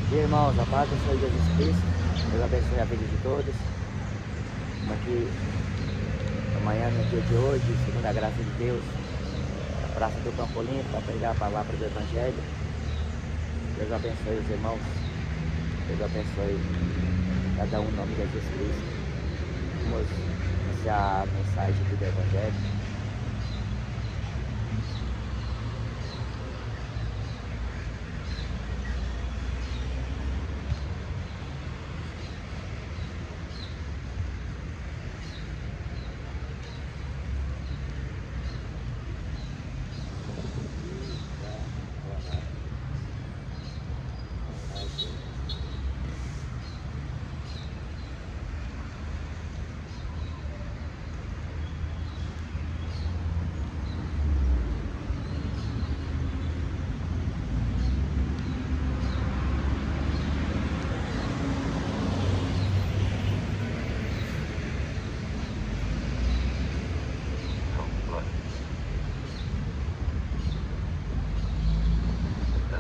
Dia, irmãos, a paz do Senhor Jesus Cristo. Deus abençoe a vida de todos. Estamos aqui amanhã, no dia de hoje, segundo a graça de Deus, na Praça do Campolim, para pregar a palavra do Evangelho. Deus abençoe os irmãos. Deus abençoe cada um em nome de Jesus Cristo. Vamos iniciar a mensagem do Evangelho.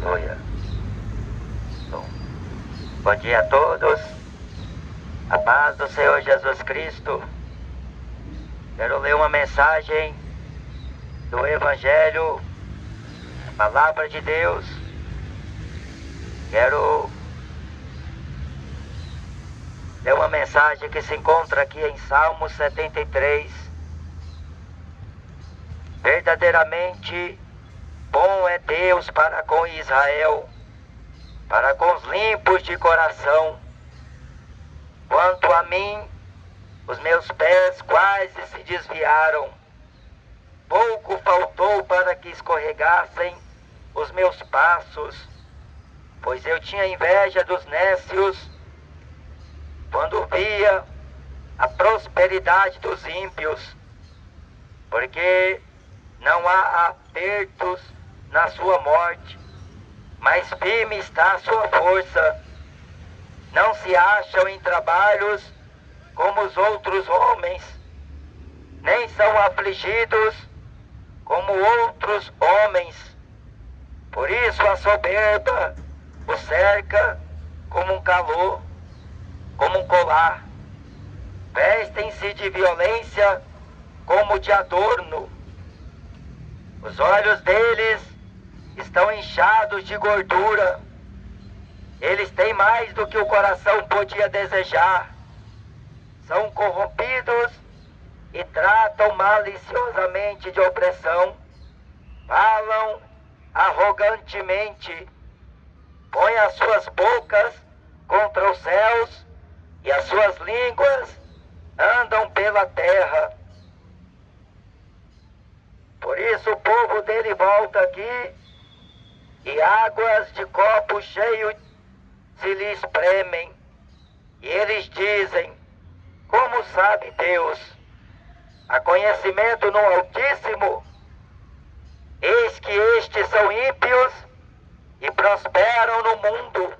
Aleluia. Bom dia a todos. A paz do Senhor Jesus Cristo. Quero ler uma mensagem do Evangelho, Palavra de Deus. Quero ler uma mensagem que se encontra aqui em Salmo 73. Verdadeiramente bom é Deus para com Israel, para com os limpos de coração. Quanto a mim, os meus pés quase se desviaram. Pouco faltou para que escorregassem os meus passos, pois eu tinha inveja dos nécios, quando via a prosperidade dos ímpios, porque não há apertos na sua morte, mas firme está a sua força. Não se acham em trabalhos como os outros homens, nem são afligidos como outros homens. Por isso a soberba o cerca como um calor, como um colar. Vestem-se de violência como de adorno. Os olhos deles estão inchados de gordura. Eles têm mais do que o coração podia desejar. São corrompidos e tratam maliciosamente de opressão. Falam arrogantemente. Põem as suas bocas contra os céus e as suas línguas andam pela terra. Por isso o povo dele volta aqui e águas de copo cheio se lhe espremem. E eles dizem: como sabe Deus? Há conhecimento no Altíssimo? Eis que estes são ímpios e prosperam no mundo.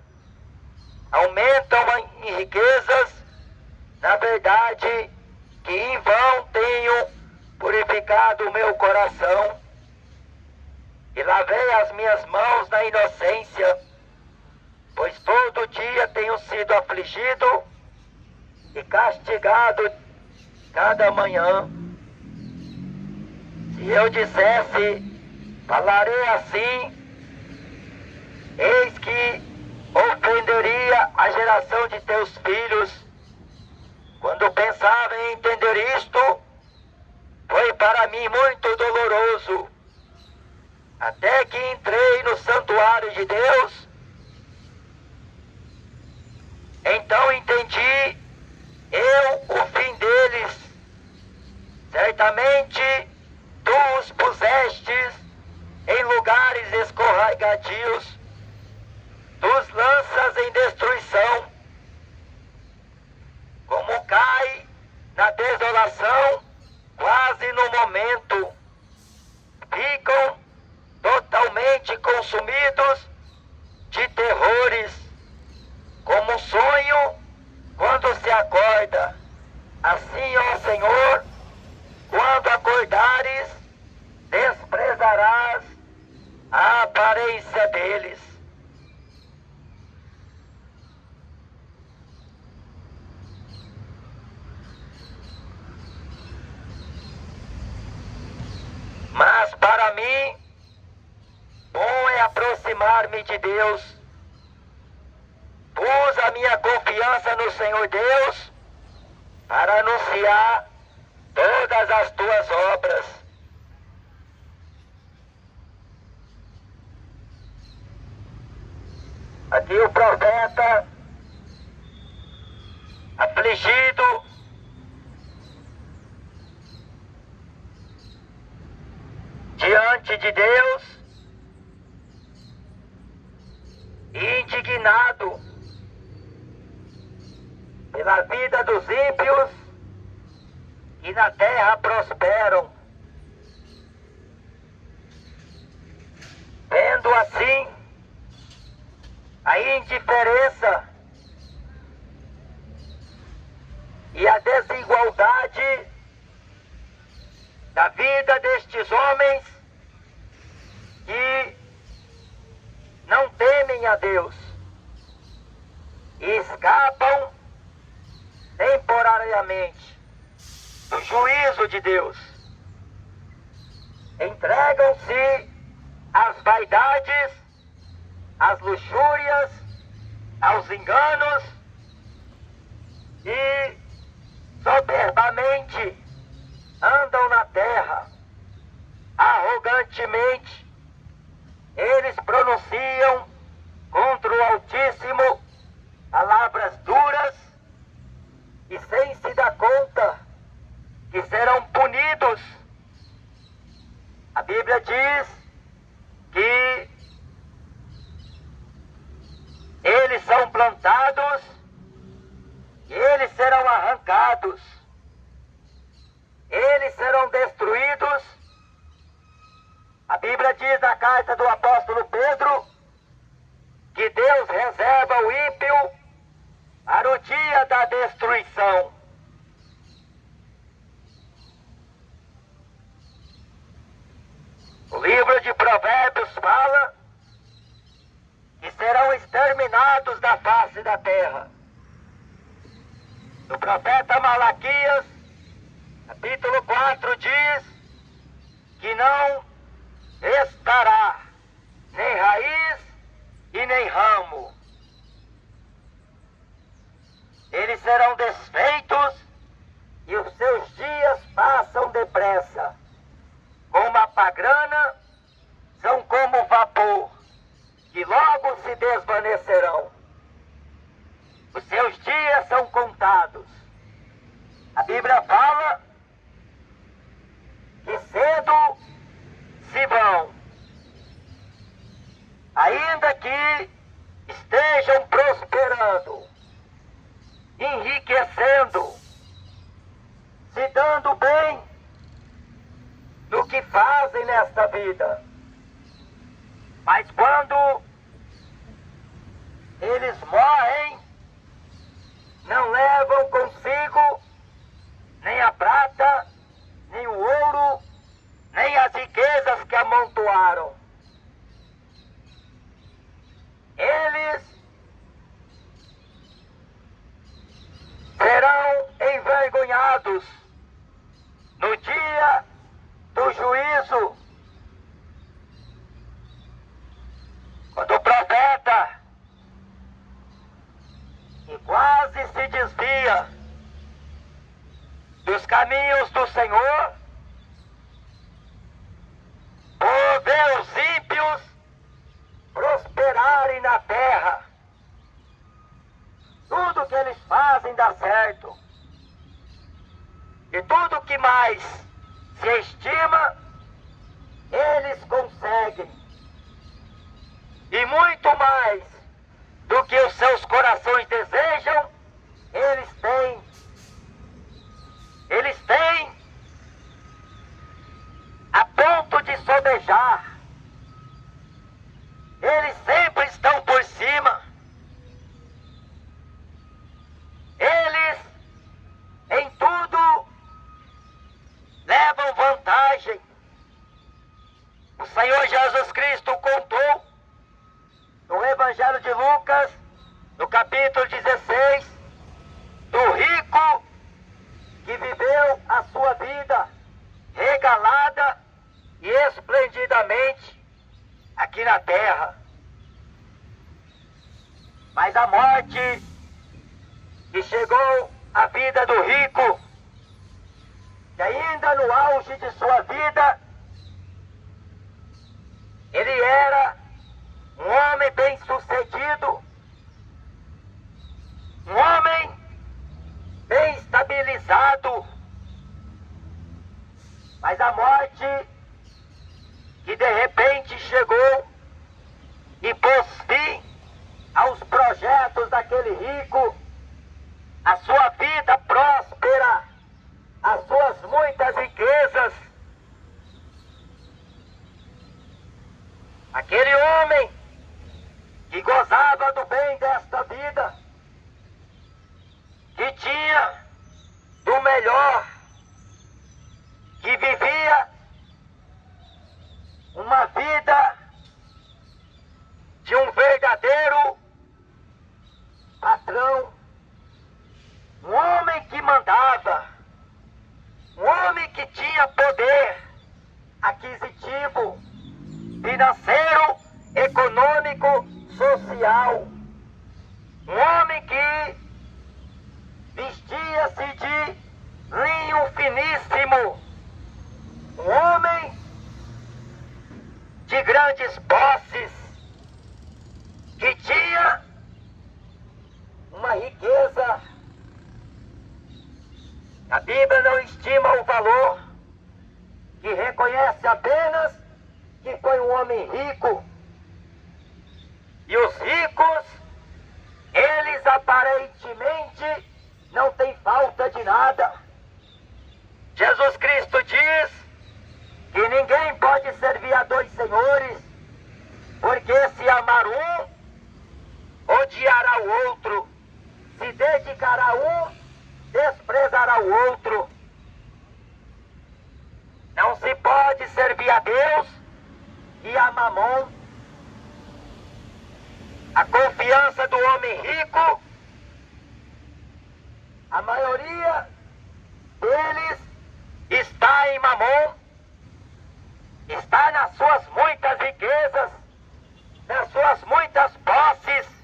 Aumentam em riquezas. Na verdade, que em vão tenho purificado o meu coração e lavei as minhas mãos na inocência, pois todo dia tenho sido afligido e castigado cada manhã. Se eu dissesse, falarei assim, eis que ofenderia a geração de teus filhos. Quando pensava em entender isto, foi para mim muito doloroso, até que entrei no santuário de Deus. Então entendi eu o fim deles. Certamente tu os pusestes em lugares escorregadios, tu os lanças em destruição. Como cai na desolação, quase no momento, ficam totalmente consumidos de terrores, como um sonho quando se acorda. Assim, ó Senhor, quando acordares, desprezarás a aparência deles. aproximar-me de Deus. Pus a minha confiança no Senhor Deus para anunciar todas as tuas obras. Aqui o profeta, afligido, diante de Deus, indignado pela vida dos ímpios que na terra prosperam. Vendo assim a indiferença e a desigualdade da vida destes homens que não temem a Deus e escapam temporariamente do juízo de Deus. Entregam-se às vaidades, às luxúrias, aos enganos e soberbamente andam na terra. Arrogantemente eles pronunciam contra o Altíssimo palavras duras e sem se dar conta que serão punidos. A Bíblia diz que eles são plantados e eles serão arrancados. Eles serão destruídos. A Bíblia diz na carta do apóstolo Pedro que Deus reserva o ímpio para o dia da destruição. O livro de Provérbios fala que serão exterminados da face da terra. No profeta Malaquias, capítulo 4, diz que não restará nem raiz e nem ramo. Eles serão desfeitos e os seus dias passam depressa. Como a pagrana, são como vapor, que logo se desvanecerão. Os seus dias são contados. A Bíblia fala que cedo se vão, ainda que estejam prosperando, enriquecendo, se dando bem no que fazem nesta vida. Mas quando eles morrem, não levam consigo nem a prata, nem o ouro, nem as riquezas que amontoaram. Eles serão envergonhados no dia do juízo. Quando o profeta, que quase se desvia dos caminhos do Senhor, por ver os ímpios prosperarem na terra, tudo que eles fazem dá certo, e tudo que mais se estima, eles conseguem, e muito mais do que os seus corações desejam, eles têm. Eles têm a ponto de sobejar. Eles sempre estão por cima. Eles, em tudo, levam vantagem. O Senhor Jesus Cristo contou no Evangelho de Lucas, no capítulo 16, do rico que viveu a sua vida regalada e esplendidamente aqui na terra. Mas a morte que chegou à vida do rico, que ainda no auge de sua vida, ele era um homem bem-sucedido, um homem bem estabilizado, mas a morte que de repente chegou e pôs fim aos projetos daquele rico, a sua vida próspera, as suas muitas riquezas. Aquele homem que gozava do bem desta vida, que tinha do melhor, que vivia uma vida de um verdadeiro patrão, um homem que mandava, um homem que tinha poder aquisitivo, financeiro, econômico, social, um homem que vestia-se de linho finíssimo, um homem de grandes posses, que tinha uma riqueza. A Bíblia não estima o valor, que reconhece apenas que foi um homem rico. E os ricos, eles aparentemente não têm falta de nada. Jesus Cristo diz que ninguém pode servir a dois senhores, porque se amar um, odiará o outro, se dedicará a um, desprezará o outro. Não se pode servir a Deus e a Mamon. A confiança do homem rico, a maioria deles está em Mamon, está nas suas muitas riquezas, nas suas muitas posses.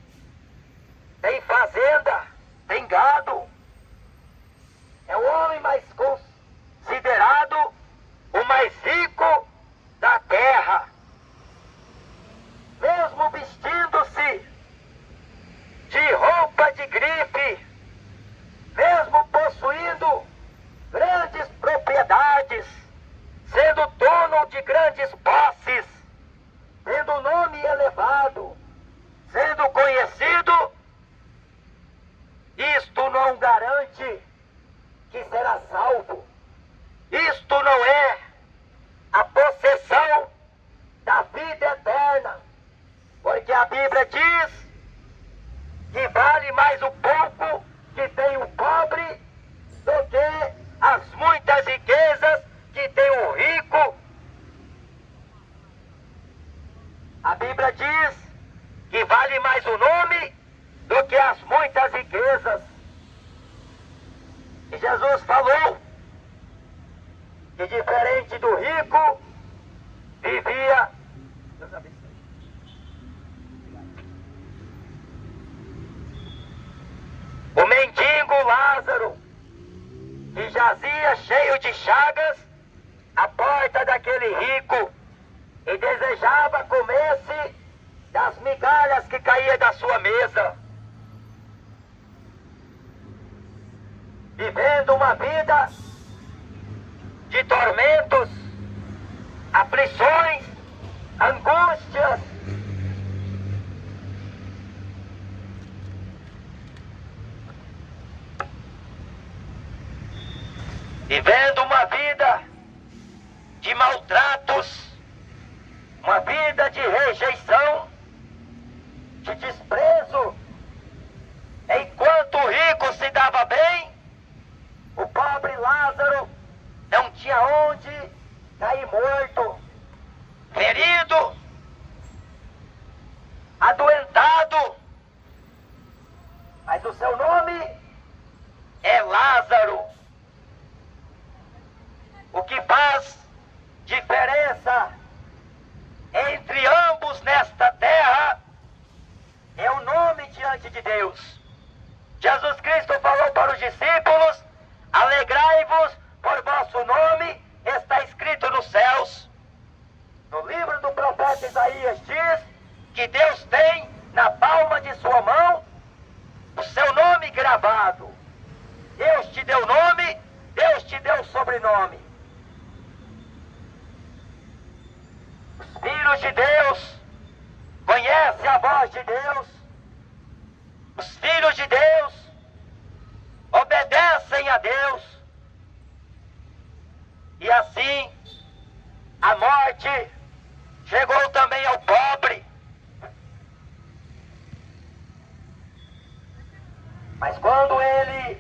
Tem fazenda, tem gado. É o homem mais considerado o mais rico da terra. Mesmo vestindo-se de roupa de grife, mesmo possuindo grandes propriedades, sendo dono de grandes posses, tendo nome elevado, sendo conhecido, isto não garante que será salvo. Isto não é a possessão da vida eterna, porque a Bíblia diz que vale mais o pouco que tem o pobre do que as muitas riquezas que tem o rico. A Bíblia diz que vale mais o nome do que as muitas riquezas. E Jesus falou que diferente do rico, vivia... Deus abençoe. O mendigo Lázaro, que jazia cheio de chagas à porta daquele rico e desejava comer-se das migalhas que caía da sua mesa, vivendo uma vida de tormentos, aflições, angústias. Vivendo uma vida de maltratos, uma vida de rejeição, de desprezo. Enquanto o rico se dava bem, o pobre Lázaro não tinha onde cair morto, ferido, adoentado. Mas o seu nome é Lázaro. O que faz diferença entre ambos nesta terra é o nome de diante de Deus. Jesus Cristo falou para os discípulos: alegrai-vos, por vosso nome está escrito nos céus. No livro do profeta Isaías diz que Deus tem na palma de sua mão o seu nome gravado. Deus te deu nome, Deus te deu sobrenome. Os filhos de Deus conhecem a voz de Deus. Os filhos de Deus obedecem a Deus. E assim, a morte chegou também ao pobre. Mas quando ele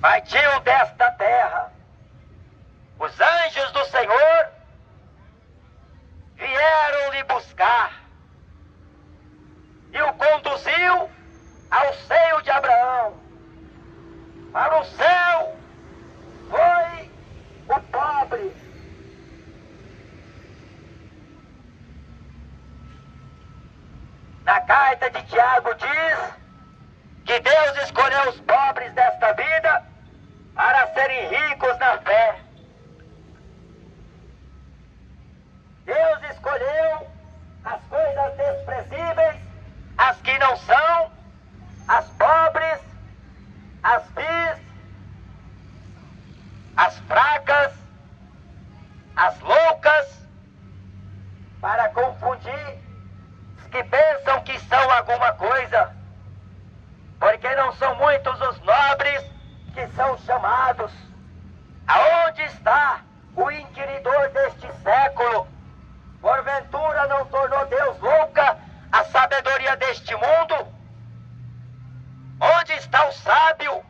partiu desta terra, os anjos do Senhor vieram lhe buscar e o conduziu ao seio de Abraão. Para o céu foi o pobre. Na carta de Tiago diz que Deus escolheu os pobres desta vida para serem ricos na fé. Deus escolheu as coisas desprezíveis, as que não são, as pobres, as vis, as fracas, as loucas, para confundir os que pensam que são alguma coisa, porque não são muitos os nobres que são chamados. Aonde está o inquiridor deste século? Porventura não tornou Deus louca a sabedoria deste mundo? Onde está o sábio?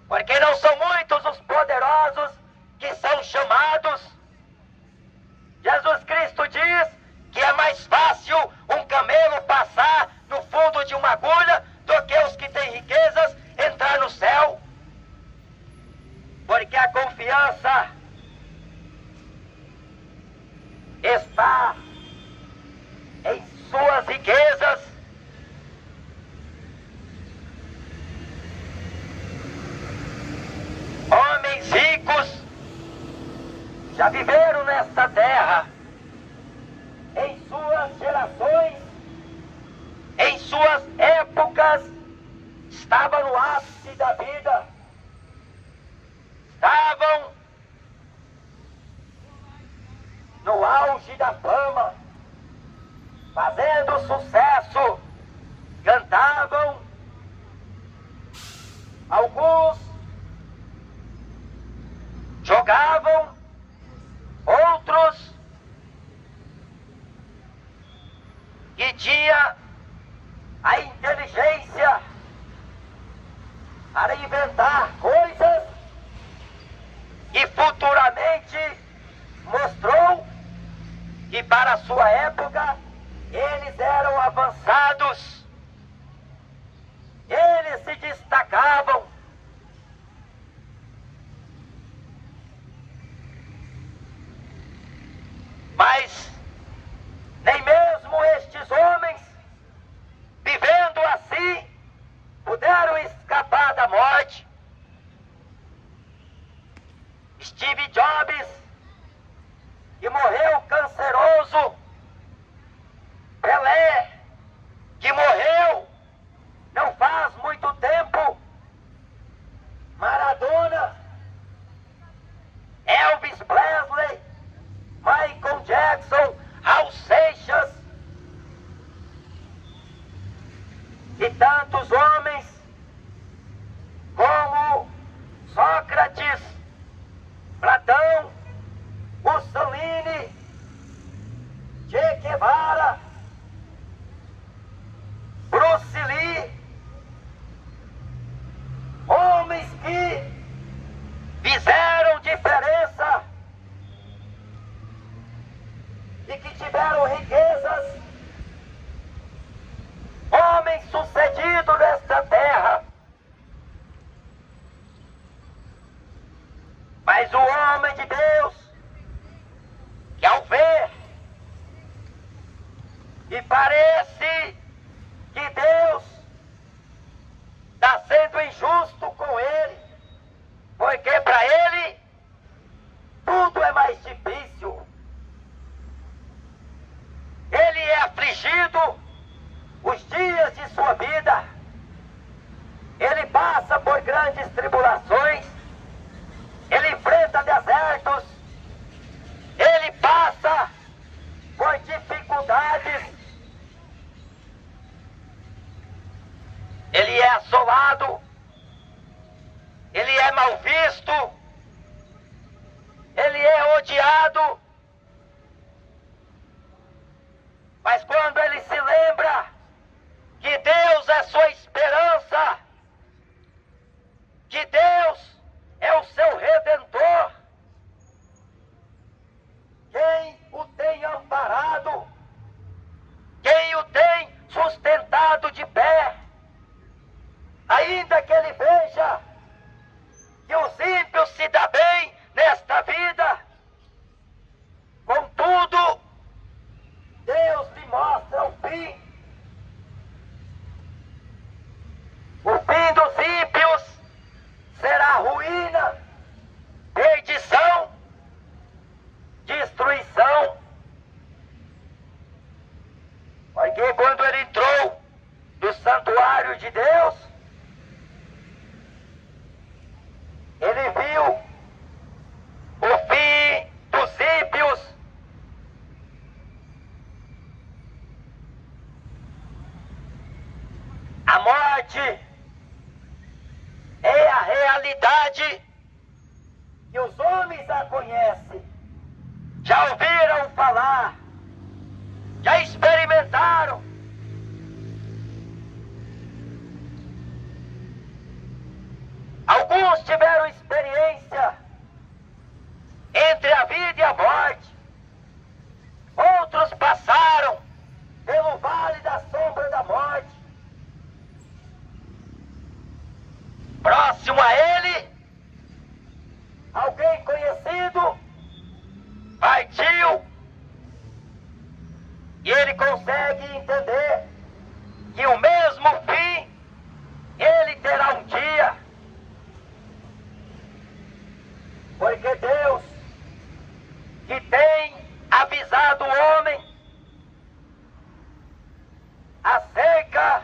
Porque não são muitos os poderosos que são chamados. Jesus Cristo diz que é mais fácil um camelo passar no fundo de uma agulha do que os que têm riquezas entrar no céu. Porque a confiança está em suas riquezas. Homens ricos já viveram nesta terra, em suas gerações, em suas épocas, estavam no ápice da vida, estavam no auge da fama, fazendo sucesso, cantavam, alguns jogavam, outros que tinha a inteligência para inventar coisas e futuramente mostrou que para a sua época eles eram avançados, eles se destacavam. Mas nem mesmo estes homens, vivendo assim, puderam escapar da morte. Steve Jobs, que morreu canceroso, Pelé, que morreu não faz muito tempo, Maradona, Elvis Presley, Michael Jackson, Raul Seixas e tantos homens como Sócrates, Platão, Mussolini, Che Guevara, Bruce Lee, homens que fizeram diferença e que tiveram riquezas, homens sucedidos nesta terra. Mas o homem de Deus, que ao ver olhos de Deus, ele viu o fim dos ímpios. A morte é a realidade que os homens a conhecem, já ouviram falar, já experimentaram. Alguns tiveram experiência entre a vida e a morte, outros passaram pelo vale da sombra da morte. Próximo a ele, alguém conhecido partiu e ele consegue entender que o mesmo fim ele terá um dia. Porque Deus, que tem avisado o homem acerca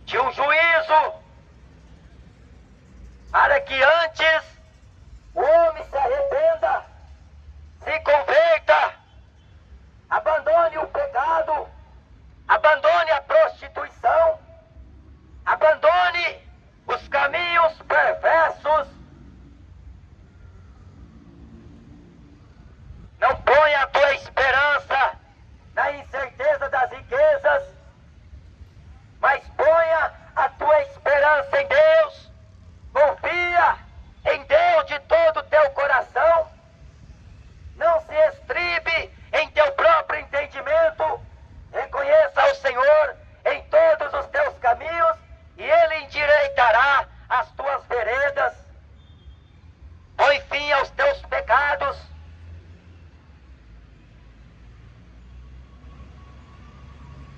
de um juízo, para que antes o homem se arrependa, se converta, abandone o pecado, abandone a prostituição, abandone os caminhos perversos. Não ponha a tua esperança na incerteza das riquezas, mas ponha a tua esperança em Deus. Confia em Deus de todo o teu coração. Não se estribe em teu próprio entendimento. Reconheça o Senhor em todos os teus caminhos e Ele endireitará as tuas veredas. Põe fim aos teus pecados.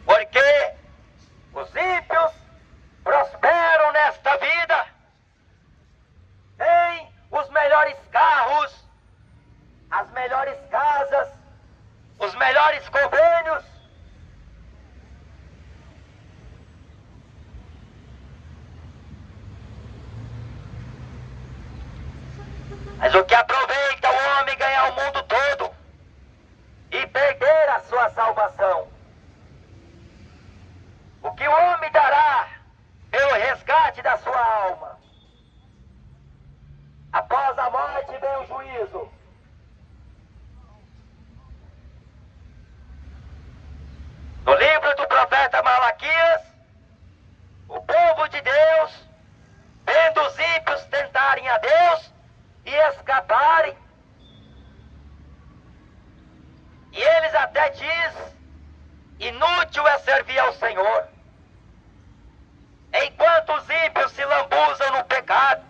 Porque os ímpios prosperam nesta vida, têm os melhores carros, as melhores casas, os melhores convênios. Mas o que aproveita o homem ganhar o mundo todo e perder a sua salvação? O que o homem dará pelo resgate da sua alma? Após a morte vem o juízo. No livro do profeta Malaquias, o povo de Deus, vendo os ímpios tentarem a Deus e escaparem, e eles até dizem: inútil é servir ao Senhor. Enquanto os ímpios se lambuzam no pecado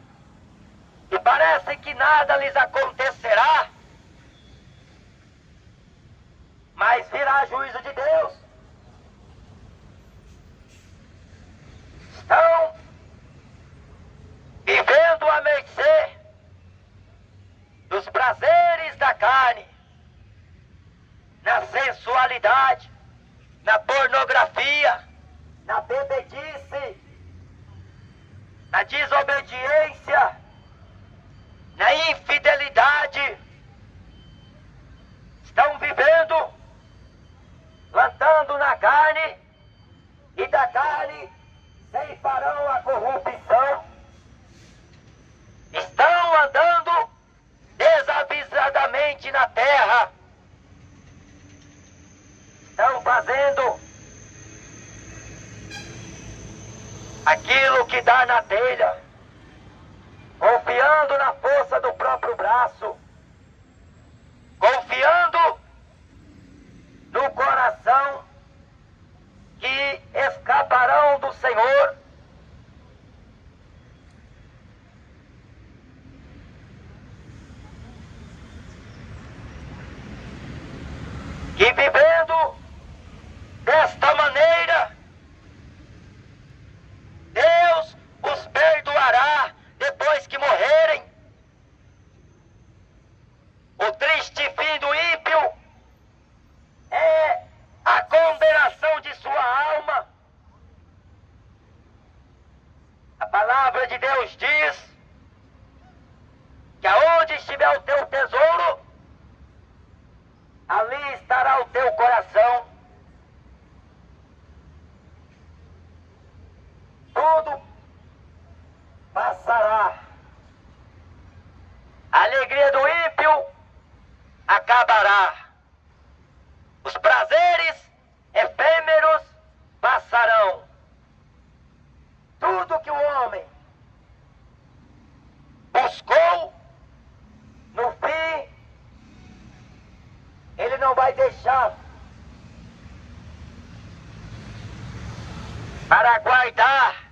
e parece que nada lhes acontecerá, mas virá juízo de Deus. Estão vivendo à mercê dos prazeres da carne, na sensualidade, na pornografia, na bebedice, na desobediência, na infidelidade. Estão vivendo, plantando na carne, e da carne ceifarão a corrupção. Estão andando desavisadamente na terra. Estão fazendo aquilo que dá na telha, confiando na força do próprio braço, confiando no coração que escaparão do Senhor. Que vivendo desta maneira, Deus os perdoará depois que morrerem. O triste fim do ímpio é a condenação de sua alma. palavra de Deus diz que aonde estiver o teu tesouro, ali estará o teu coração. Tudo passará. A alegria do ímpio acabará. Os prazeres efêmeros passarão. Tudo que o homem buscou, no fim, ele não vai deixar para guardar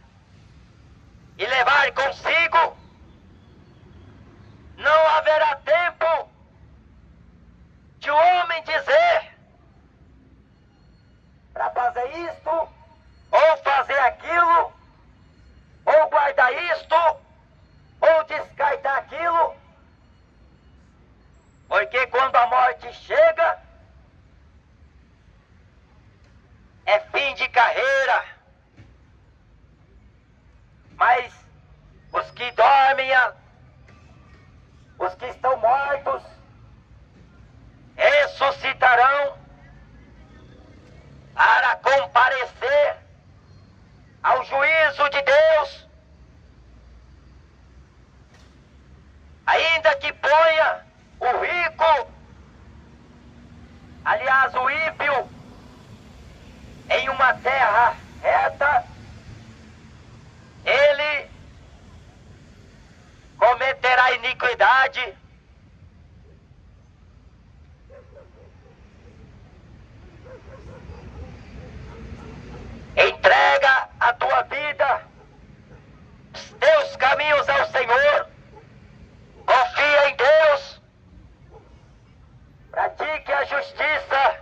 e levar consigo. Não haverá tempo de o homem dizer para fazer isto, ou fazer aquilo, ou guardar isto, ou descartar aquilo, porque quando a morte chega, é fim de carreira. Mas os que dormem, os que estão mortos, ressuscitarão para comparecer ao juízo de Deus. Ainda que ponha o rico, aliás, o ímpio, em uma terra reta, ele cometerá iniquidade. Entrega a tua vida, os teus caminhos ao Senhor. Confia em Deus. Pratique a justiça.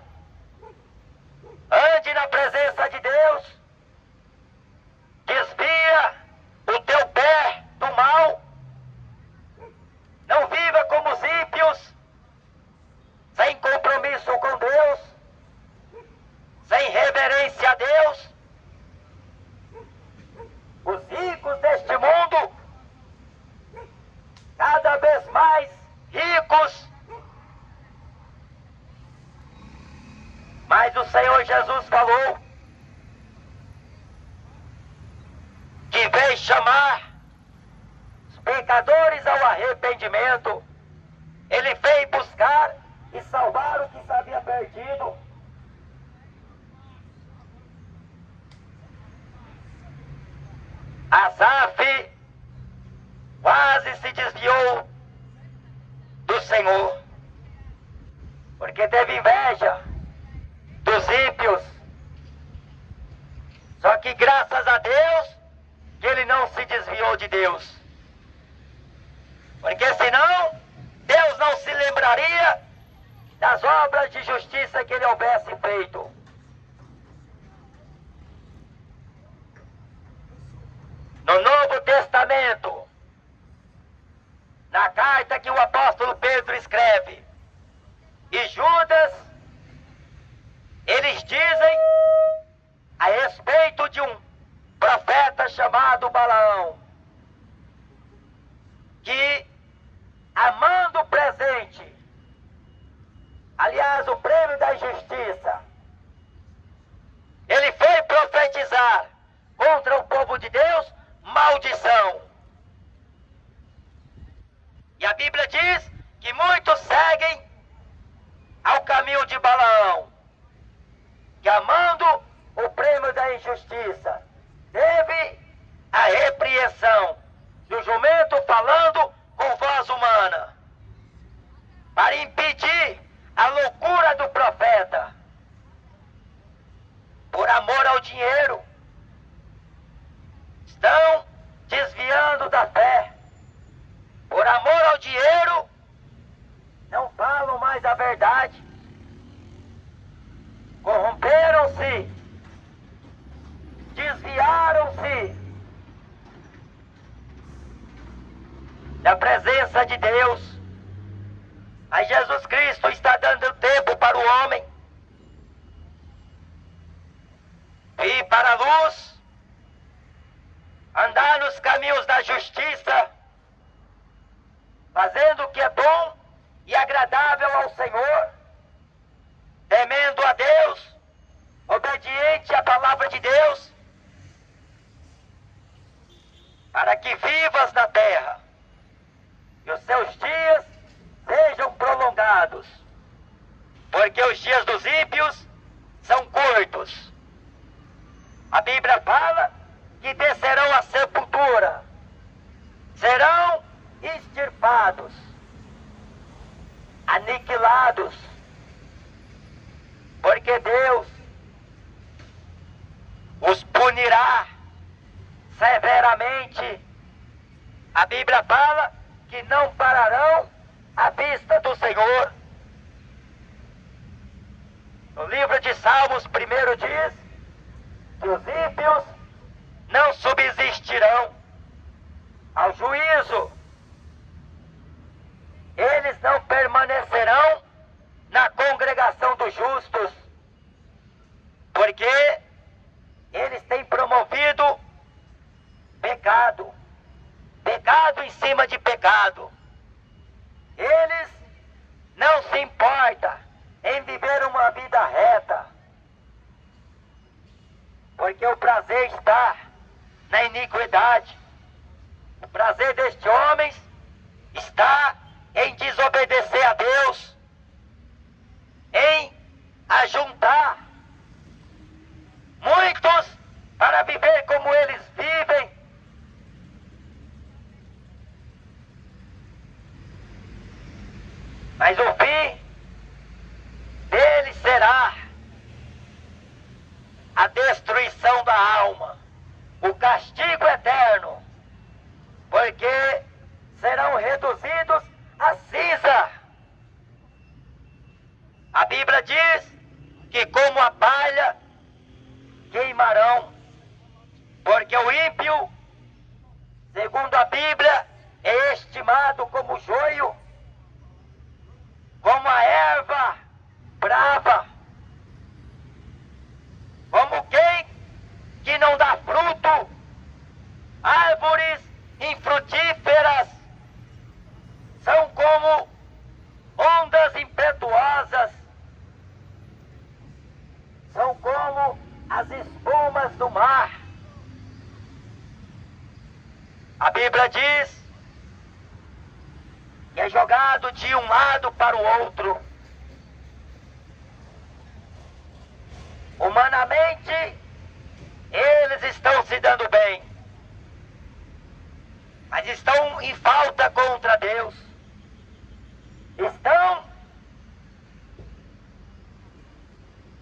Ande na presença de Deus. Desvia o teu pé do mal. Não viva como os ímpios, sem compromisso com Deus, sem reverência a Deus. Os ricos deste mundo, cada vez mais ricos, mas o Senhor Jesus falou que veio chamar os pecadores ao arrependimento. Ele veio buscar e salvar o que se havia perdido. Asaf quase se desviou do Senhor, porque teve inveja dos ímpios. Só que graças a Deus que ele não se desviou de Deus, porque senão Deus não se lembraria das obras de justiça que ele houvesse feito. No Novo Testamento, na carta que o apóstolo Pedro escreve, e Judas, eles dizem a respeito de um profeta chamado Balaão, que amando o presente, aliás, o prêmio da injustiça, ele foi profetizar contra o povo de Deus maldição. E a Bíblia diz que muitos seguem ao caminho de Balaão, que amando o prêmio da injustiça, teve a repreensão do jumento falando com voz humana, para impedir a loucura do profeta, por amor ao dinheiro. Estão desviando da fé. Por amor ao dinheiro, não falam mais a verdade. Corromperam-se, desviaram-se da presença de Deus. Mas Jesus Cristo está dando tempo para o homem ir para a luz, andar nos caminhos da que vivas na terra, e os seus dias sejam prolongados, porque os dias dos ímpios são curtos. A Bíblia fala que descerão à sepultura, serão extirpados, aniquilados, porque Deus os punirá severamente. A Bíblia fala que não pararão à vista do Senhor. No livro de Salmos, primeiro diz que os ímpios não subsistirão ao juízo. Eles não permanecerão na congregação dos justos, porque eles têm promovido pecado, pecado em cima de pecado. Eles não se importam em viver uma vida reta, porque o prazer está na iniquidade. O prazer destes homens está em desobedecer a Deus, em ajuntar muitos para viver como eles vivem. Mas o fim deles será a destruição da alma, o castigo eterno, porque serão reduzidos a cinza. A Bíblia diz que como a palha queimarão, porque o ímpio, segundo a Bíblia, é estimado como joio, como a erva brava, como quem que não dá fruto, árvores infrutíferas, são como ondas impetuosas, são como as espumas do mar. A Bíblia diz que é jogado de um lado para o outro. Humanamente, eles estão se dando bem, mas estão em falta contra Deus. Estão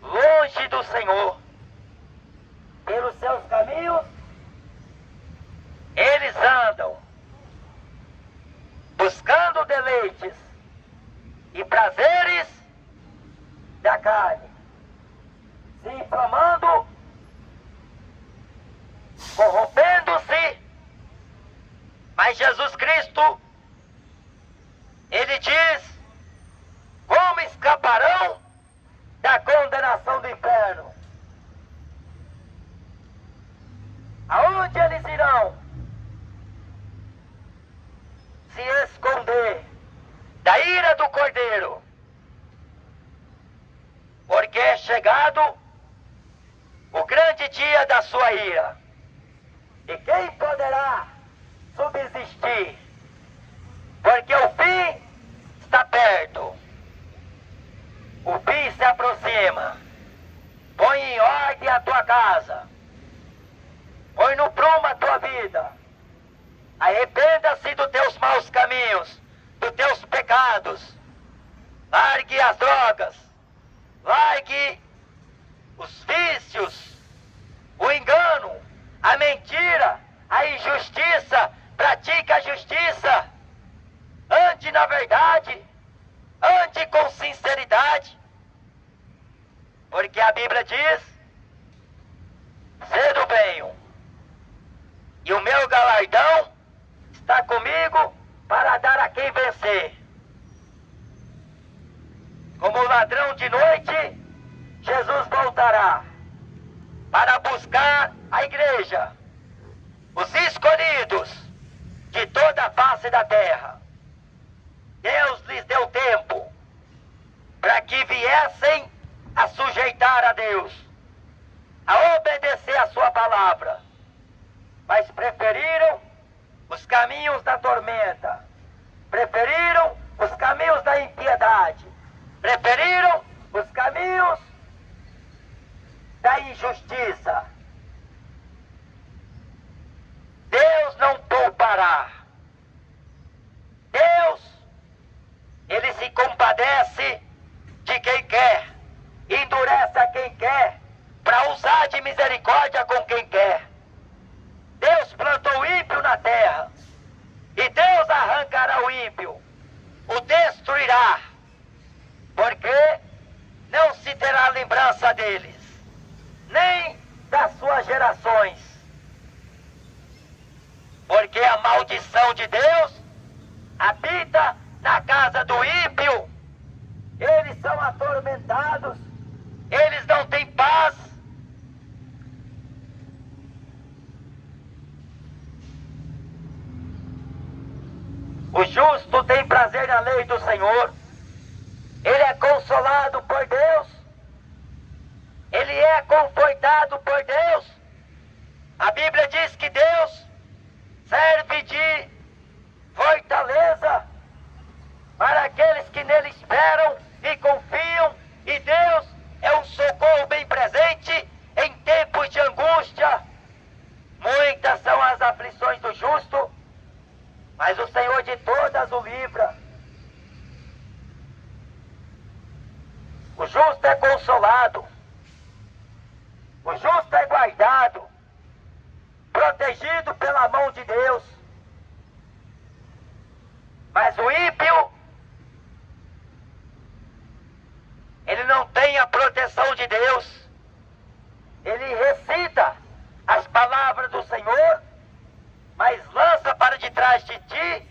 longe do Senhor. Pelos seus caminhos, eles andam buscando deleites e prazeres da carne, se inflamando, corrompendo-se. Mas Jesus Cristo, Ele diz: como escaparão da condenação do inferno? Aonde eles irão se esconder da ira do Cordeiro? Porque é chegado o grande dia da sua ira. E quem poderá subsistir? Porque o fim está perto. O fim se aproxima. Põe em ordem a tua casa. Põe no prumo a tua vida. Arrependa-se dos teus maus caminhos, dos teus pecados. Largue as drogas. Largue os vícios, o engano, a mentira, a injustiça. Pratique a justiça. Ande na verdade. Ande com sinceridade. Porque a Bíblia diz: cedo venho, e o meu galardão está comigo para dar a quem vencer. Como ladrão de noite, Jesus voltará para buscar a igreja, os escolhidos de toda a face da terra. Deus lhes deu tempo para que viessem a sujeitar a Deus, a obedecer a sua palavra, mas preferiram os caminhos da tormenta, preferiram os caminhos da impiedade, preferiram os caminhos da injustiça. Deus não poupará. Deus, Ele se compadece de quem quer, endurece a quem quer, para usar de misericórdia com quem quer. Deus plantou o ímpio na terra, e Deus arrancará o ímpio, o destruirá, porque não se terá lembrança deles, nem das suas gerações, porque a maldição de Deus habita na casa do ímpio. Eles são atormentados, eles não têm paz. O justo tem prazer na lei do Senhor, ele é consolado por Deus, ele é confortado por Deus. A Bíblia diz que Deus serve de fortaleza para aqueles que nele esperam e confiam, e Deus é um socorro bem presente em tempos de angústia. Muitas são as aflições do justo, mas o Senhor de todas o livra. O justo é consolado, o justo é guardado, protegido pela mão de Deus. Mas o ímpio, ele não tem a proteção de Deus. Ele recita as palavras do Senhor, mas lança para de trás de ti,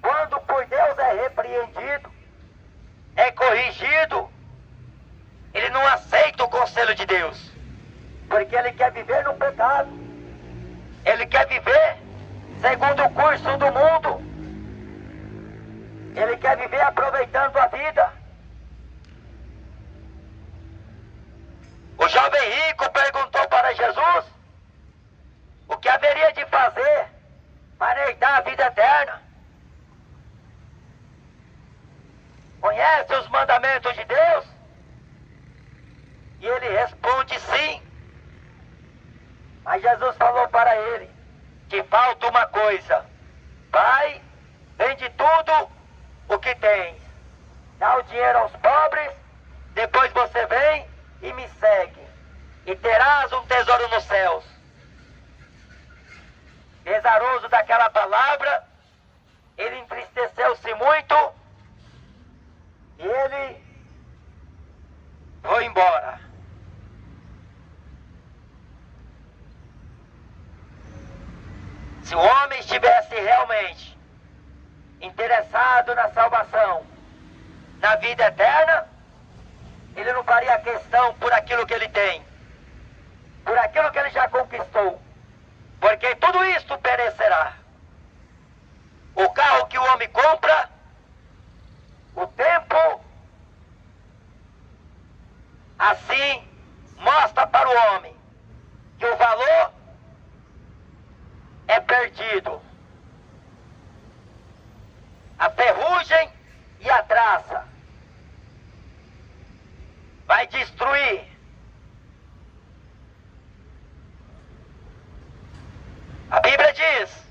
quando por Deus é repreendido, é corrigido. Ele não aceita o conselho de Deus, porque ele quer viver no pecado, ele quer viver segundo o curso do mundo, ele quer viver aproveitando a vida. O jovem rico perguntou para Jesus o que haveria de fazer para herdar a vida eterna. Conhece os mandamentos de Deus? E ele responde sim. Mas Jesus falou para ele que falta uma coisa: vai, vende tudo o que tens, dá o dinheiro aos pobres, depois você vem e me segue, e terás um tesouro nos céus. Pesaroso daquela palavra, ele entristeceu-se muito e ele foi embora. Se o homem estivesse realmente interessado na salvação, na vida eterna, ele não faria questão por aquilo que ele tem, por aquilo que ele já conquistou, porque tudo isto perecerá. O carro que o homem compra, o tempo, assim mostra para o homem que o valor é perdido. A ferrugem e a traça vai destruir. A Bíblia diz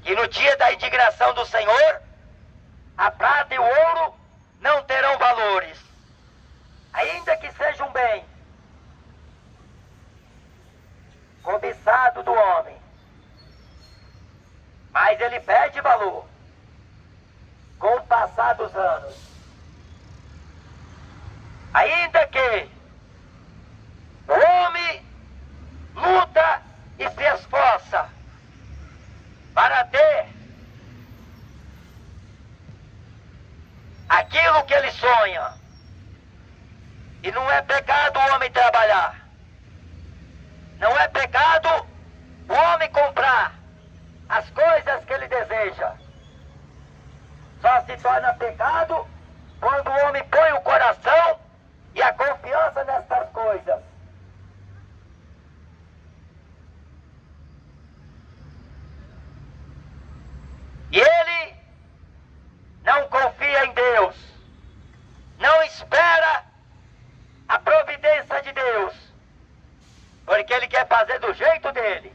que no dia da indignação do Senhor, a prata e o ouro não terão valores, ainda que seja um bem cobiçado do homem, mas ele perde valor com o passar dos anos. Ainda que o homem luta e se esforça para ter aquilo que ele sonha, e não é pecado o homem trabalhar, não é pecado o homem comprar as coisas que ele deseja. Só se torna pecado quando o homem põe o coração e a confiança nestas coisas. Deus, não espera a providência de Deus, porque Ele quer fazer do jeito dele.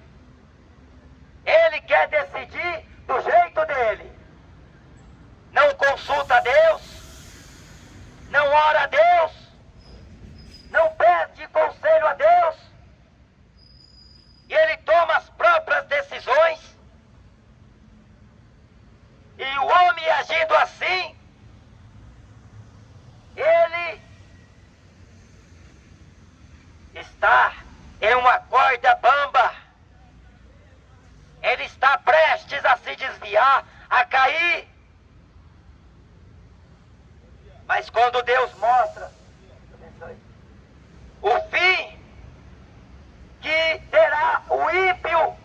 Ele quer decidir do jeito dele. Não consulta a Deus, não ora a Deus, não pede conselho a Deus, e ele toma as próprias decisões. E o homem agindo assim, ele está em uma corda bamba. Ele está prestes a se desviar, a cair. Mas quando Deus mostra o fim que terá o ímpio,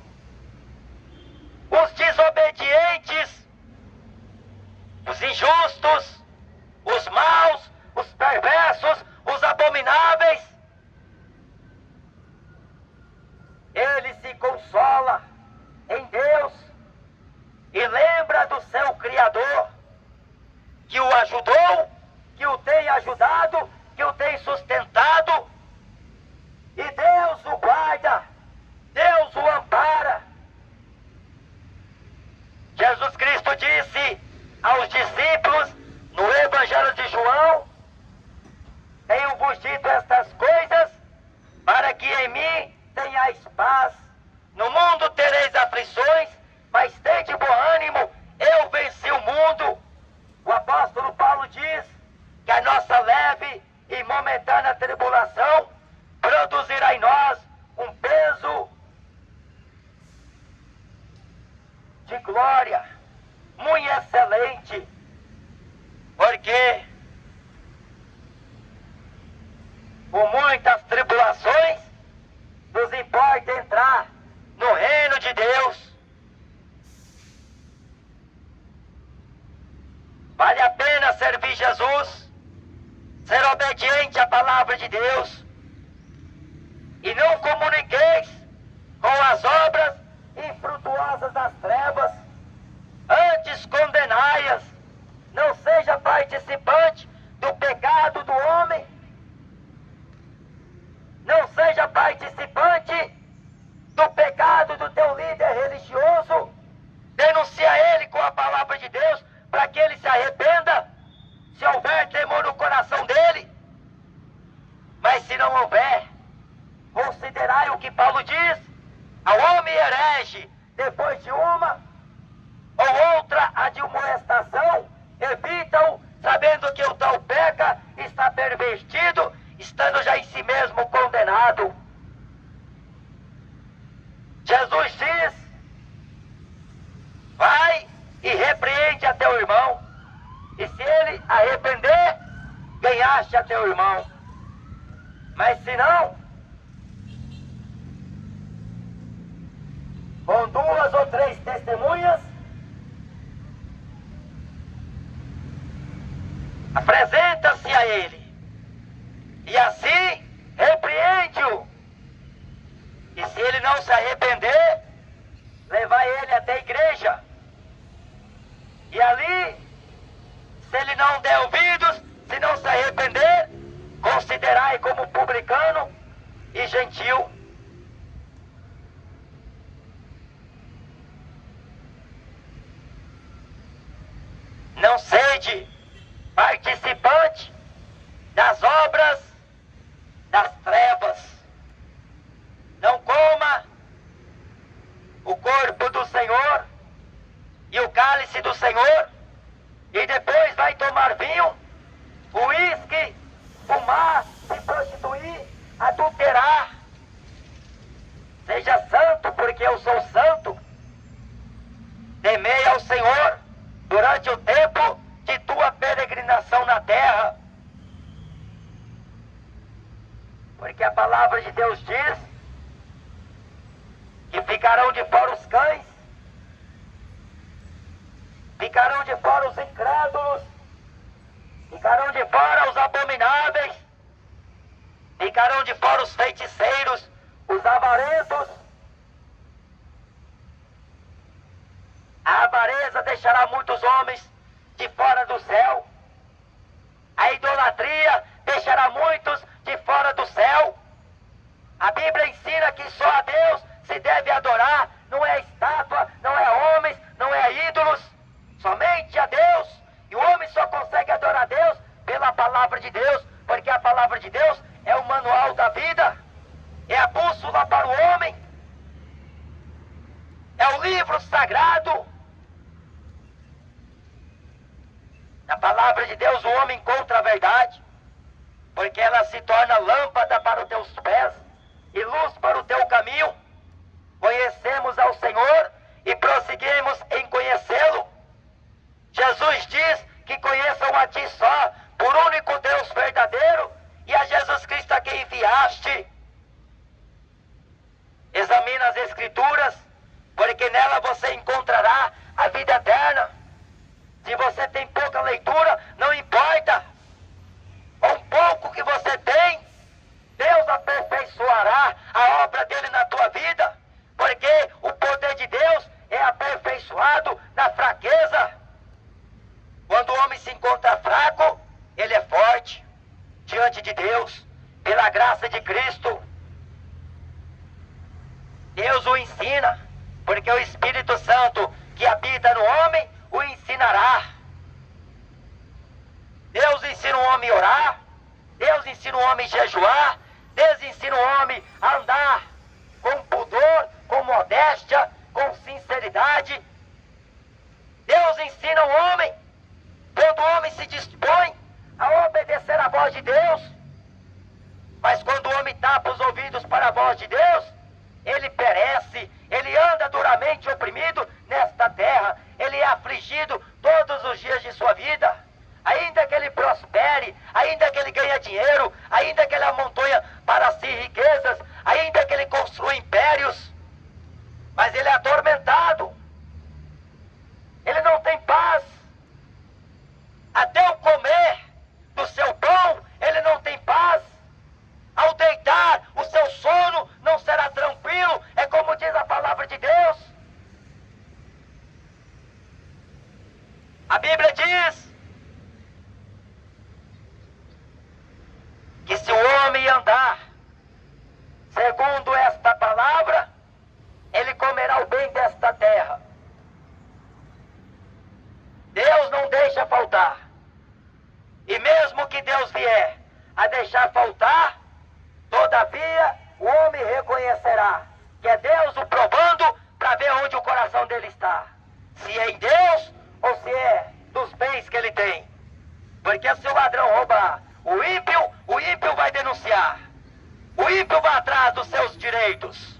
os desobedientes, os injustos, os maus, os perversos, os abomináveis, ele se consola em Deus e lembra do seu Criador, que o ajudou, que o tem ajudado, que o tem sustentado, e Deus o guarda, Deus o ampara. Jesus Cristo disse aos discípulos no Evangelho de João: tenho-vos dito estas coisas para que em mim tenhais paz. No mundo tereis aflições, mas tende bom ânimo, eu venci o mundo. O apóstolo Paulo diz que a nossa leve e momentânea tribulação produzirá em nós um peso de glória muito excelente, porque por muitas tribulações nos importa entrar no reino de Deus. Vale a pena servir Jesus, ser obediente à palavra de Deus, e não comuniqueis com as obras infrutuosas das trevas, antes condenai-as. Não seja participante do pecado do homem, não seja participante do pecado do teu líder religioso. Denuncia ele com a palavra de Deus, para que ele se arrependa, se houver temor no coração dele. Mas se não houver, considerai o que Paulo diz: ao homem herege, depois de uma ou outra admoestação, evita-o, sabendo que o tal peca, está pervertido, estando já em si mesmo condenado. Jesus diz: vai e repreende a teu irmão, e se ele arrepender, ganhaste a teu irmão. Mas se não, com 2 ou 3 testemunhas, apresenta-se a ele, e assim repreende-o. E se ele não se arrepender, levar ele até a igreja, e ali, se ele não der ouvidos, se não se arrepender, considerai como publicano e gentil. Não sede participante das obras das trevas. Não coma o corpo do Senhor e o cálice do Senhor, e depois vai tomar vinho, uísque, fumar, se prostituir, adulterar. Seja santo, porque eu sou santo. Temei ao Senhor durante o tempo de tua peregrinação na terra, porque a palavra de Deus diz que ficarão de fora os cães, ficarão de fora os incrédulos, ficarão de fora os abomináveis, ficarão de fora os feiticeiros, os avarentos. A avareza deixará muitos homens de fora do céu, palavra de Deus, porque a palavra de Deus é o manual da vida, é a bússola para o homem, é o livro sagrado. Na palavra de Deus o homem encontra a verdade, porque ela se torna lâmpada para os teus pés e luz para o teu caminho. Conhecemos ao Senhor e prosseguimos em conhecê-lo. Jesus diz que conheçam a ti só, por único Deus verdadeiro, e a Jesus Cristo a quem enviaste. Examina as Escrituras, porque nela você encontrará a vida eterna. Se você tem pouca leitura, não importa. Com pouco que você tem, Deus aperfeiçoará a obra dele na tua vida, porque o poder de Deus é aperfeiçoado na fraqueza. Quando o homem se encontra fraco, ele é forte diante de Deus, pela graça de Cristo. Deus o ensina, porque o Espírito Santo que habita no homem o ensinará. Deus ensina o homem a orar, Deus ensina o homem a jejuar, Deus ensina o homem a andar com pudor, com modéstia, com sinceridade. Deus ensina o homem, quando o homem se dispõe a obedecer a voz de Deus. Mas quando o homem tapa os ouvidos para a voz de Deus, ele perece, ele anda duramente oprimido nesta terra, ele é afligido todos os dias de sua vida. Ainda que ele prospere, ainda que ele ganhe dinheiro, ainda que ele amontoe para si riquezas, ainda que ele construa impérios, mas ele é atormentado, ele não tem paz. Até o comer do seu pão, ele não tem paz. Ao deitar, o seu sono não será tranquilo, é como diz a palavra de Deus. A Bíblia diz que se o homem andar segundo esta palavra, ele comerá o bem desta terra. Deus não deixa faltar. E mesmo que Deus vier a deixar faltar, todavia o homem reconhecerá que é Deus o provando para ver onde o coração dele está. Se é em Deus ou se é dos bens que ele tem. Porque se o ladrão roubar o ímpio vai denunciar. O ímpio vai atrás dos seus direitos.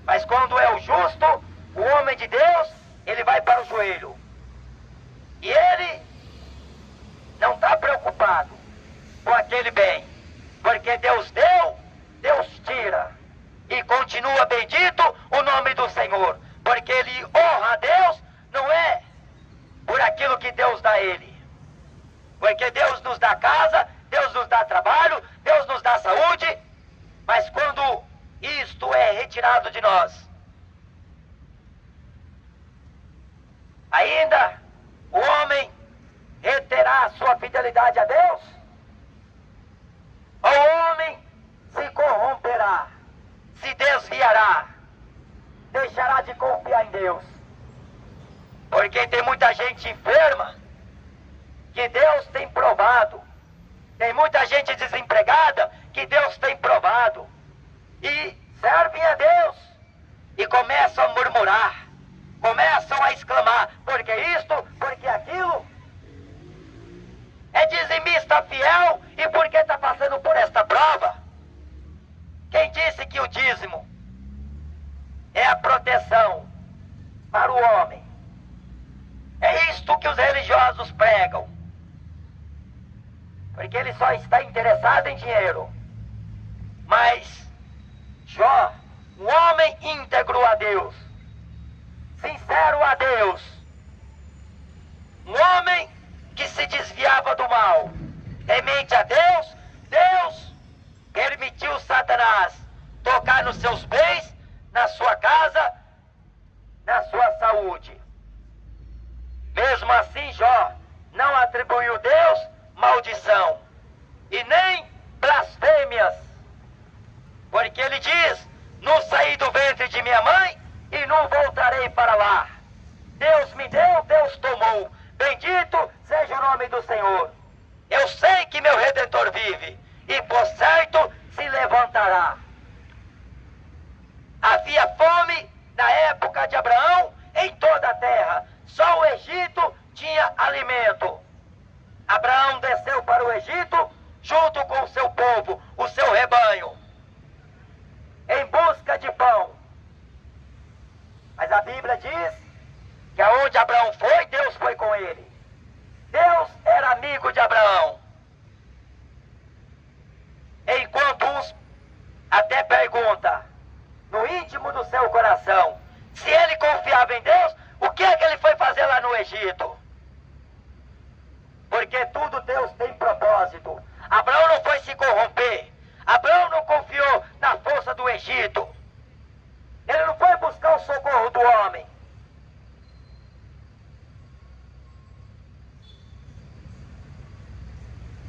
Mas quando é o justo, o homem de Deus, ele vai para o joelho. E ele não está preocupado com aquele bem. Porque Deus deu, Deus tira. E continua bendito o nome do Senhor. Porque ele honra a Deus, não é por aquilo que Deus dá a ele. Porque Deus nos dá casa, Deus nos dá trabalho, Deus nos dá saúde. Mas quando isto é retirado de nós, ainda o homem reterá a sua fidelidade a Deus? O homem se corromperá, se desviará, deixará de confiar em Deus. Porque tem muita gente enferma que Deus tem provado. Tem muita gente desempregada que Deus tem provado. E servem a Deus e começam a murmurar, começam a exclamar, porque isto, porque aquilo. É dizimista fiel e por que está passando por esta prova? Quem disse que o dízimo é a proteção para o homem? É isto que os religiosos pregam. Porque ele só está interessado em dinheiro. Mas Jó, um homem íntegro a Deus, sincero a Deus, um homem que se desviava do mal, temente a Deus, Deus permitiu Satanás tocar nos seus bens, na sua casa, na sua saúde. Mesmo assim, Jó não atribuiu a Deus maldição e nem blasfêmias, porque ele diz: não saí do ventre de minha mãe e não voltarei para lá. Deus me deu, Deus tomou. Bendito seja o nome do Senhor. Eu sei que que meu Redentor vive, e por certo se levantará. Havia fome na época de Abraão em toda a terra. Só o Egito tinha alimento. Abraão desceu para o Egito junto com o seu povo, o seu rebanho, em busca de pão. Mas a Bíblia diz que aonde Abraão foi, Deus foi com ele. Deus era amigo de Abraão. Enquanto uns até perguntam no íntimo do seu coração se ele confiava em Deus, o que é que ele foi fazer lá no Egito? Porque tudo Deus tem propósito. Abraão não foi se corromper. Abraão não confiou na força do Egito. Ele não foi buscar o socorro do homem.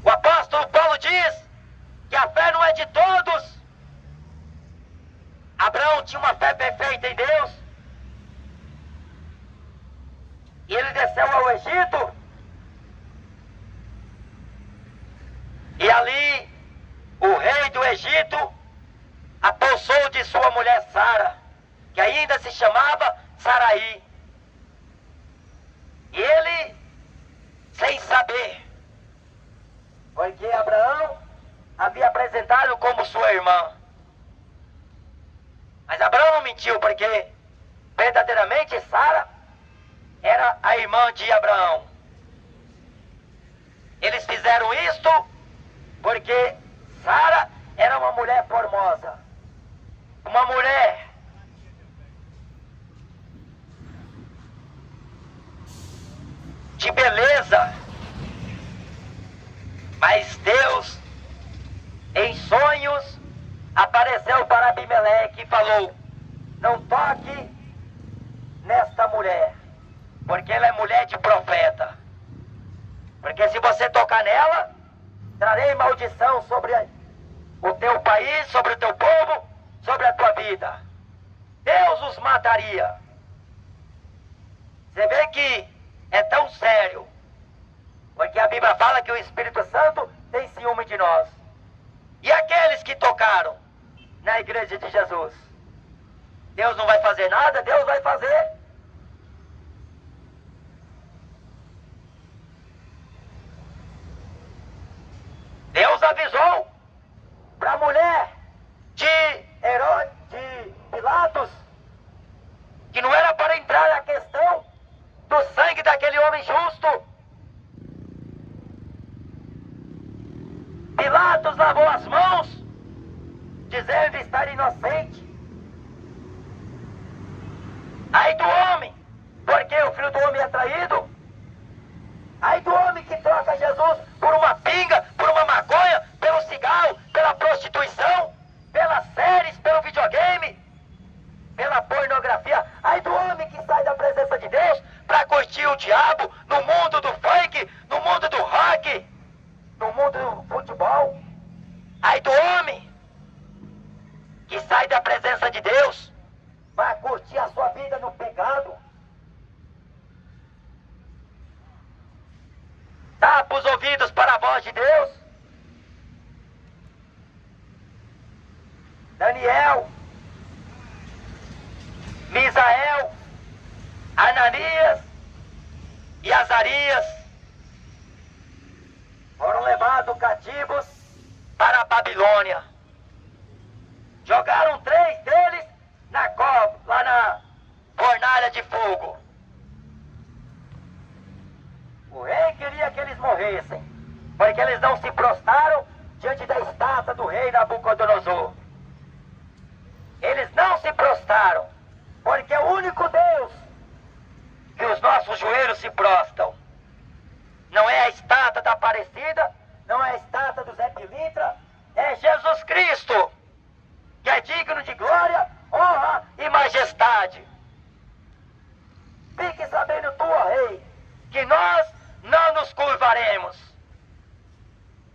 O apóstolo Paulo diz que a fé não é de todos. Abraão tinha uma fé perfeita em Deus. E ele desceu ao Egito. E ali o rei do Egito apossou de sua mulher Sara, que ainda se chamava Saraí. E ele, sem saber, porque Abraão havia apresentado como sua irmã. Mas Abraão não mentiu, porque verdadeiramente Sara era a irmã de Abraão. Eles fizeram isto porque Sara era uma mulher formosa, uma mulher de beleza. Mas Deus, em sonhos, apareceu para Abimeleque e falou: não toque nesta mulher, porque ela é mulher de profeta. Porque se você tocar nela, trarei maldição sobre o teu país, sobre o teu povo, sobre a tua vida. Deus os mataria. Você vê que é tão sério, porque a Bíblia fala que o Espírito Santo tem ciúme de nós. E aqueles que tocaram na igreja de Jesus, Deus não vai fazer nada? Deus vai fazer. Deus avisou para a mulher de Pilatos que não era para entrar na questão do sangue daquele homem justo. Pilatos lavou as mãos, dizendo estar inocente. Ai do homem, porque o filho do homem é traído. Ai do homem que troca Jesus por uma pinga, por uma maconha, pelo cigarro, pela prostituição, pelas séries, pelo videogame, pela pornografia. Ai do homem que sai da presença de Deus para curtir o diabo no mundo do funk, no mundo do rock, no mundo do futebol. Ai do homem que sai da presença de Deus para curtir a sua vida no pecado. Tapa os ouvidos para a voz de Deus. Daniel, Misael, Ananias e Azarias foram levados cativos para a Babilônia. Jogaram 3 deles na cova, lá na fornalha de fogo. O rei queria que eles morressem, porque eles não se prostraram diante da estátua do rei Nabucodonosor. Eles não se prostraram, porque o único Deus que os nossos joelhos se prostram não é a estátua da Aparecida, não é a estátua do Zé Pilintra, é Jesus Cristo, que é digno de glória, honra e majestade. Fique sabendo tu, ó rei, que nós não nos curvaremos.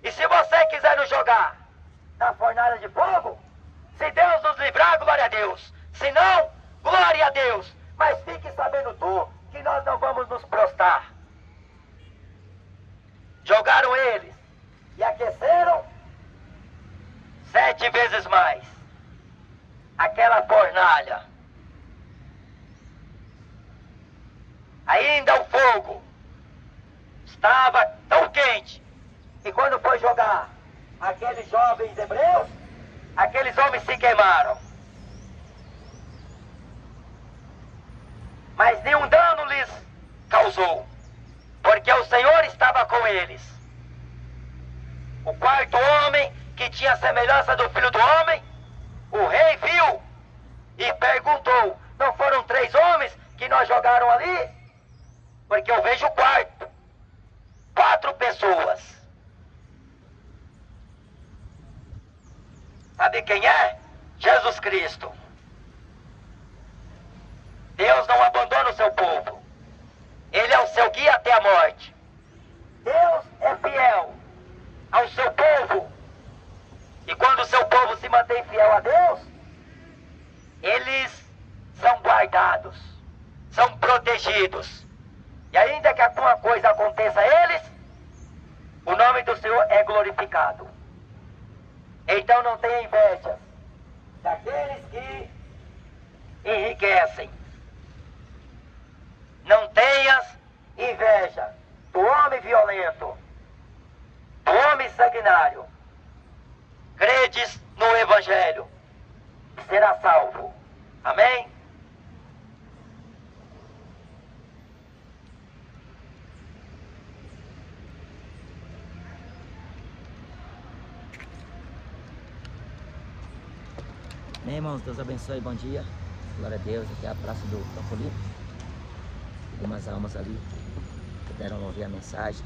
E se você quiser nos jogar na fornalha de fogo, se Deus nos livrar, glória a Deus. Se não, glória a Deus. Mas fique sabendo tu que nós não vamos nos prostrar. Jogaram eles. E 7 vezes mais. Aquela fornalha. Ainda o fogo estava tão quente que quando foi jogar aqueles jovens hebreus, aqueles homens se queimaram. Mas nenhum dano lhes causou, porque o Senhor estava com eles. O quarto homem, que tinha a semelhança do Filho do Homem, o rei viu e perguntou: não foram 3 homens que nós jogaram ali? Porque eu vejo o quarto, 4 pessoas. Sabe quem é? Jesus Cristo. Deus não abandona o seu povo. Ele é o seu guia até a morte. Deus é fiel ao seu povo. E quando o seu povo se mantém fiel a Deus, eles são guardados, são protegidos. E ainda que alguma coisa aconteça a eles, o nome do Senhor é glorificado. Então não tenha inveja daqueles que enriquecem. Não tenhas inveja do homem violento, do homem sanguinário. Credes no Evangelho, será salvo. Amém? Bem, irmãos, Deus abençoe, bom dia. Glória a Deus, aqui é a Praça do Campo Limpo. Algumas almas ali puderam ouvir a mensagem.